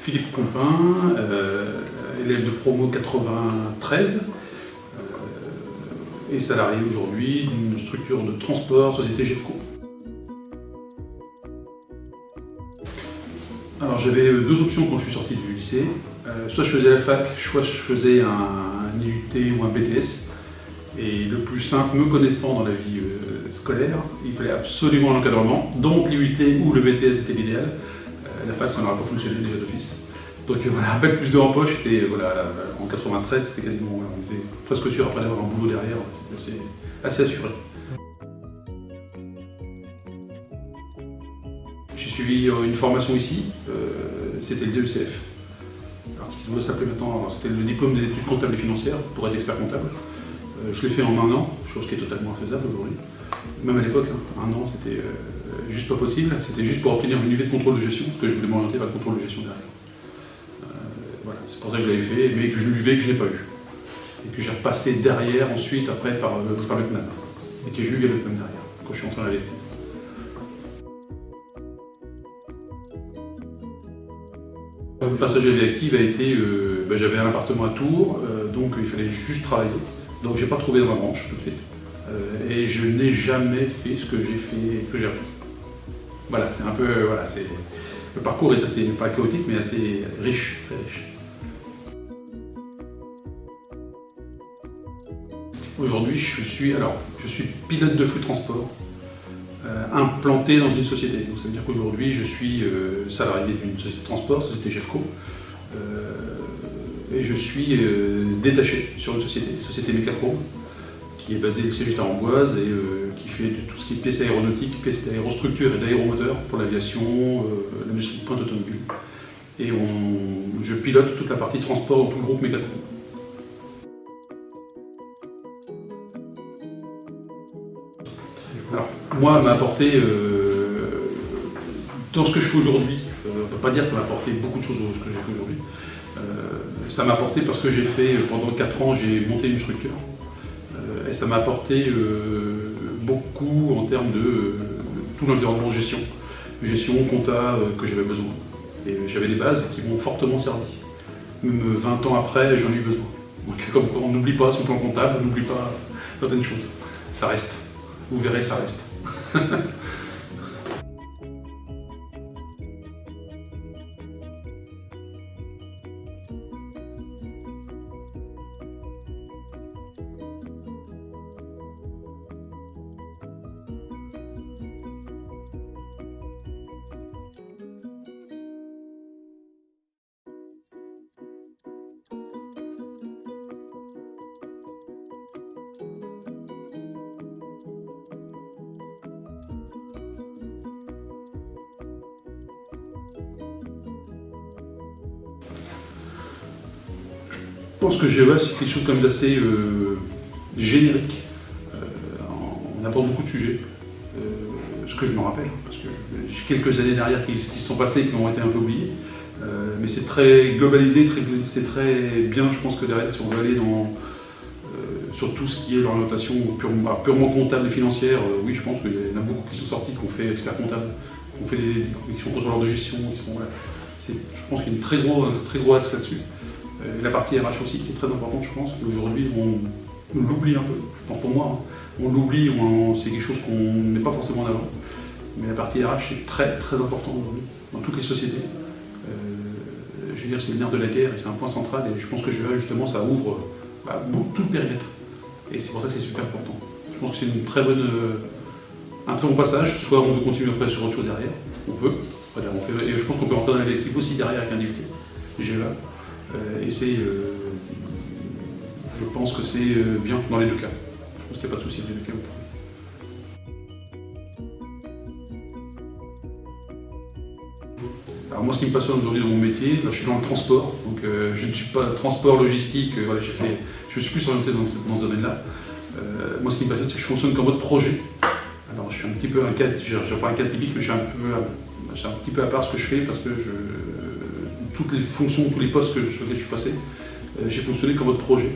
Philippe Compin, élève de promo 93, et salarié aujourd'hui d'une structure de transport, société GEFCO. Alors j'avais deux options quand je suis sorti du lycée. Soit je faisais la fac, soit je faisais un IUT ou un BTS. Et le plus simple, me connaissant dans la vie scolaire, il fallait absolument un encadrement. Donc l'IUT ou le BTS était l'idéal. La fac, ça n'aurait pas fonctionné déjà d'office. Donc voilà, un bac plus 2 en poche, et voilà, en 93, c'était quasiment, on était presque sûr après d'avoir un boulot derrière, c'était assez assuré. J'ai suivi une formation ici, c'était le DECF, alors qui doit s'appeler maintenant, c'était le diplôme des études comptables et financières pour être expert comptable. Je l'ai fait en un an, chose qui est totalement infaisable aujourd'hui. Même à l'époque, un an, c'était juste pas possible, c'était juste pour obtenir une UV de contrôle de gestion, parce que je voulais m'orienter vers le contrôle de gestion derrière. Voilà, c'est pour ça que je l'avais fait, mais que l'UV que je n'ai pas eu. Et que j'ai repassé derrière, ensuite, après, par le CNAM. Et que j'ai eu via le CNAM derrière, quand je suis entré dans la VT. Le passage à la vie active a été, j'avais un appartement à Tours, donc il fallait juste travailler. Donc j'ai pas trouvé dans ma branche tout de suite. Et je n'ai jamais fait ce que j'ai fait, que j'ai appris. Voilà, c'est un peu, le parcours est assez, pas chaotique, mais assez riche, très riche. Aujourd'hui, je suis pilote de flux transport, implanté dans une société. Donc ça veut dire qu'aujourd'hui, je suis salarié d'une société de transport, société GEFCO, et je suis détaché sur une société Mécapro, qui est basée, le siège est à Amboise, et qui fait de tout ce qui est pièces aéronautiques, pièces d'aérostructures et d'aéromoteurs pour l'aviation, l'industrie de pointe automobile. Et je pilote toute la partie transport dans tout le groupe Mécapro. Alors, moi, m'a apporté, dans ce que je fais aujourd'hui, on ne peut pas dire que ça m'a apporté beaucoup de choses dans ce que j'ai fait aujourd'hui. Ça m'a apporté parce que j'ai fait, pendant 4 ans, j'ai monté une structure. Et ça m'a apporté beaucoup en termes de tout l'environnement gestion, compta que j'avais besoin. Et j'avais des bases qui m'ont fortement servi. Même 20 ans après, j'en ai eu besoin. Donc comme on n'oublie pas son plan comptable, on n'oublie pas certaines choses. Ça reste. Vous verrez, ça reste. Je pense que GEA, c'est quelque chose comme d'assez générique. On aborde beaucoup de sujets, ce que je me rappelle, parce que j'ai quelques années derrière qui se sont passées et qui ont été un peu oubliées. Mais c'est très globalisé, c'est très bien, je pense que derrière, si on veut aller sur tout ce qui est l'orientation purement comptable et financière, oui, je pense qu'il y en a beaucoup qui sont sortis, qui ont fait expert comptable, qui sont contrôleurs de gestion, je pense qu'il y a un très gros axe là-dessus. La partie RH aussi qui est très importante, je pense, qu'aujourd'hui on l'oublie un peu, je pense pour moi, on l'oublie, c'est quelque chose qu'on ne met pas forcément en avant, mais la partie RH est très très importante aujourd'hui, dans toutes les sociétés. Je veux dire, c'est le nerf de la guerre et c'est un point central, et je pense que justement ça ouvre tout le périmètre, et c'est pour ça que c'est super important. Je pense que c'est un très bon passage, soit on veut continuer après sur autre chose derrière, on peut, et je pense qu'on peut rentrer dans l'équipe aussi derrière avec un DUT, GEA. Et je pense que c'est bien dans les deux cas. Je pense qu'il n'y a pas de souci dans les deux cas. Alors moi, ce qui me passionne aujourd'hui dans mon métier, je suis dans le transport, donc je ne suis pas transport logistique. Je suis plus orienté dans ce domaine-là. Moi, ce qui me passionne, c'est que je fonctionne comme mode projet. Alors, je suis un petit peu un cas, je ne suis pas un cas typique, mais je suis un petit peu à part ce que je fais parce que toutes les fonctions, tous les postes sur lesquels je suis passé, j'ai fonctionné comme mode projet.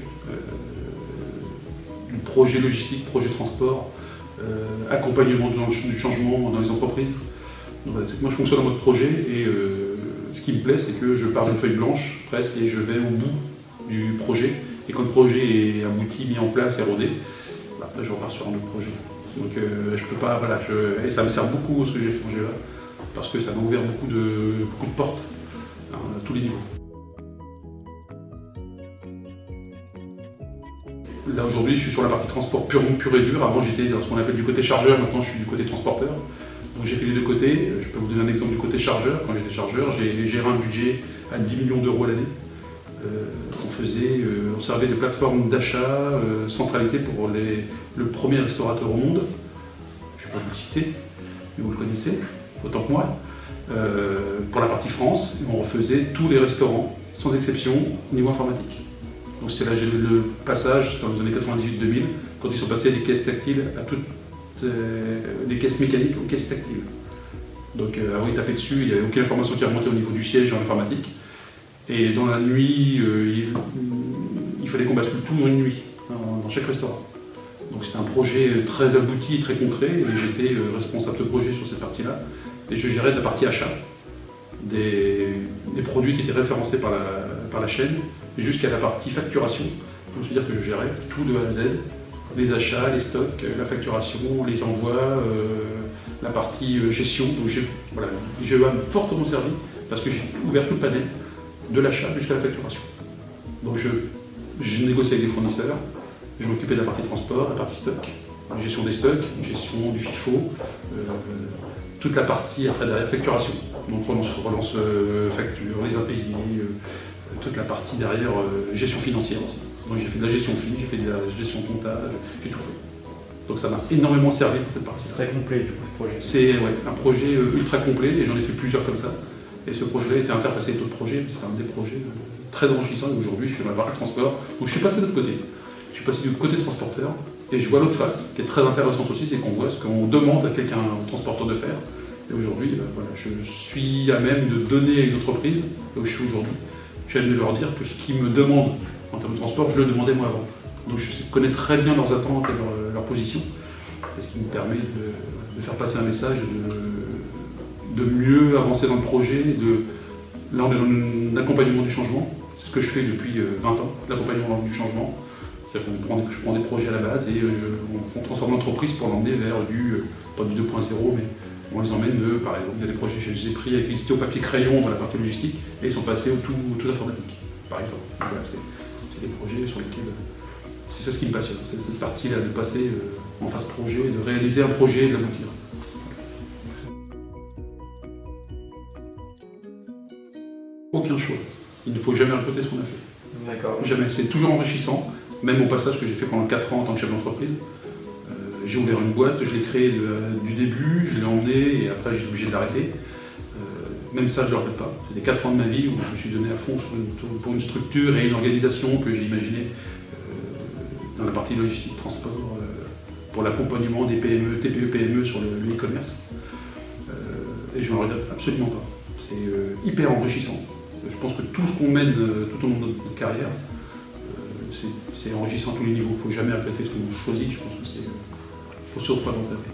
Projet logistique, projet transport, accompagnement du changement dans les entreprises. Donc, voilà, moi je fonctionne en mode projet et ce qui me plaît, c'est que je pars d'une feuille blanche presque et je vais au bout du projet. Et quand le projet est abouti, mis en place et rodé, après je repars sur un autre projet. Donc je peux pas, voilà, et ça me sert beaucoup ce que j'ai fait en GEA, parce que ça m'a ouvert beaucoup de portes à tous les niveaux. Là aujourd'hui je suis sur la partie transport pur et dur. Avant j'étais dans ce qu'on appelle du côté chargeur, maintenant je suis du côté transporteur. Donc j'ai fait les deux côtés. Je peux vous donner un exemple du côté chargeur. Quand j'étais chargeur, j'ai géré un budget à 10 millions d'euros à l'année. On servait de plateforme d'achat centralisée pour le premier restaurateur au monde. Je ne vais pas vous le citer, mais vous le connaissez, autant que moi. Pour la partie France, on refaisait tous les restaurants, sans exception, au niveau informatique. Donc c'était là le passage, dans les années 98-2000, quand ils sont passés des caisses tactiles à toutes des caisses mécaniques aux caisses tactiles. Donc avant ils tapaient dessus, il n'y avait aucune information qui remontait au niveau du siège en informatique. Et dans la nuit, il fallait qu'on bascule tout dans une nuit, dans chaque restaurant. Donc c'était un projet très abouti, très concret, et j'étais responsable de projet sur cette partie-là. Et je gérais de la partie achat, des produits qui étaient référencés par la chaîne, jusqu'à la partie facturation. Donc c'est-à-dire que je gérais tout de A à Z, les achats, les stocks, la facturation, les envois, la partie gestion. Donc GEA m'a fortement servi, parce que j'ai ouvert tout le panel, de l'achat jusqu'à la facturation. Donc je négociais avec des fournisseurs, je m'occupais de la partie transport, la partie stock, la gestion des stocks, gestion du FIFO, toute la partie après derrière facturation. Donc relance facture, les impayés, toute la partie derrière gestion financière aussi. Donc j'ai fait de la gestion FI, j'ai fait de la gestion comptable, j'ai tout fait. Donc ça m'a énormément servi pour cette partie. Très complet du coup ce projet. C'est un projet ultra complet et j'en ai fait plusieurs comme ça. Et ce projet-là était interfacé avec d'autres projets, c'était un des projets très enrichissants. Et aujourd'hui, je suis dans la partie transport, donc je suis passé de l'autre côté. Je suis passé du côté transporteur et je vois l'autre face, qui est très intéressante aussi, c'est qu'on voit ce qu'on demande à quelqu'un, un transporteur de faire. Et aujourd'hui, voilà, je suis à même de donner à une entreprise, là où je suis aujourd'hui, j'aime de leur dire que ce qu'ils me demandent en termes de transport, je le demandais moi avant. Donc je connais très bien leurs attentes et leur position, et ce qui me permet de faire passer un message, de mieux avancer dans le projet. Là, on est dans l'accompagnement du changement. C'est ce que je fais depuis 20 ans, l'accompagnement du changement. C'est-à-dire que je prends des projets à la base et on transforme l'entreprise pour l'emmener vers pas du 2.0, mais on les emmène, par exemple, il y a des projets que j'ai pris avec les au papier crayon dans la partie logistique et ils sont passés au tout informatique, par exemple. Voilà, c'est des projets sur lesquels c'est ce qui me passionne, c'est cette partie-là de passer en phase projet, de réaliser un projet et de l'aboutir. Aucun choix. Il ne faut jamais répéter ce qu'on a fait. D'accord. Jamais. C'est toujours enrichissant. Même au passage que j'ai fait pendant 4 ans en tant que chef d'entreprise. J'ai ouvert une boîte, je l'ai créée du début, je l'ai emmenée et après j'ai été obligé de l'arrêter. Même ça, je ne le regrette pas. C'est des 4 ans de ma vie où je me suis donné à fond pour une structure et une organisation que j'ai imaginée dans la partie logistique, transport, pour l'accompagnement des PME, TPE, PME sur le e-commerce. Et je ne le regrette absolument pas. C'est hyper enrichissant. Je pense que tout ce qu'on mène tout au long de notre carrière, c'est enrichissant à tous les niveaux. Il ne faut jamais regretter ce qu'on choisit. Je pense que c'est. Il ne faut surtout pas le regretter.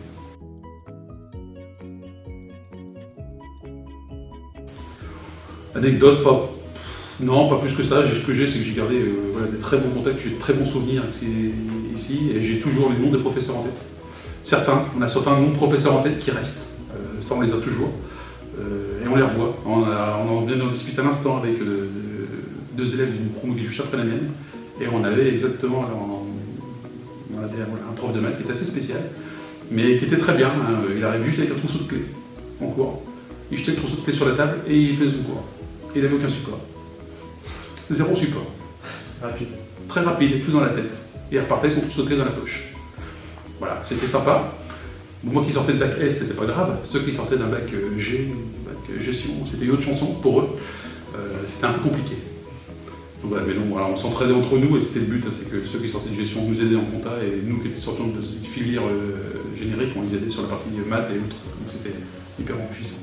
Anecdote, non, pas plus que ça. Ce que j'ai, c'est que j'ai gardé des très bons contacts, j'ai de très bons souvenirs ici, et j'ai toujours les noms des professeurs en tête. On a certains noms de professeurs en tête qui restent. Ça, on les a toujours. Et on les revoit. On vient d'en discuter à l'instant avec 2 élèves d'une promo qui est juste après la mienne. Et on avait exactement un prof de maths qui était assez spécial, mais qui était très bien. Il arrive juste avec un trousseau de clés en cours. Il jetait le trousseau de clés sur la table et il faisait son cours. Il n'avait aucun support. 0 support. Rapide. Très rapide, et tout dans la tête. Et il repartait avec son trousseau de clés dans la poche. Voilà, c'était sympa. Moi qui sortais de bac S, c'était pas grave. Ceux qui sortaient d'un bac G, bac gestion, c'était une autre chanson pour eux. C'était un peu compliqué. Donc, voilà, mais non, voilà, on s'entraidait entre nous et c'était le but, c'est que ceux qui sortaient de gestion nous aidaient en compta et nous qui sortions de filière générique, on les aidait sur la partie maths et autres. Donc c'était hyper enrichissant.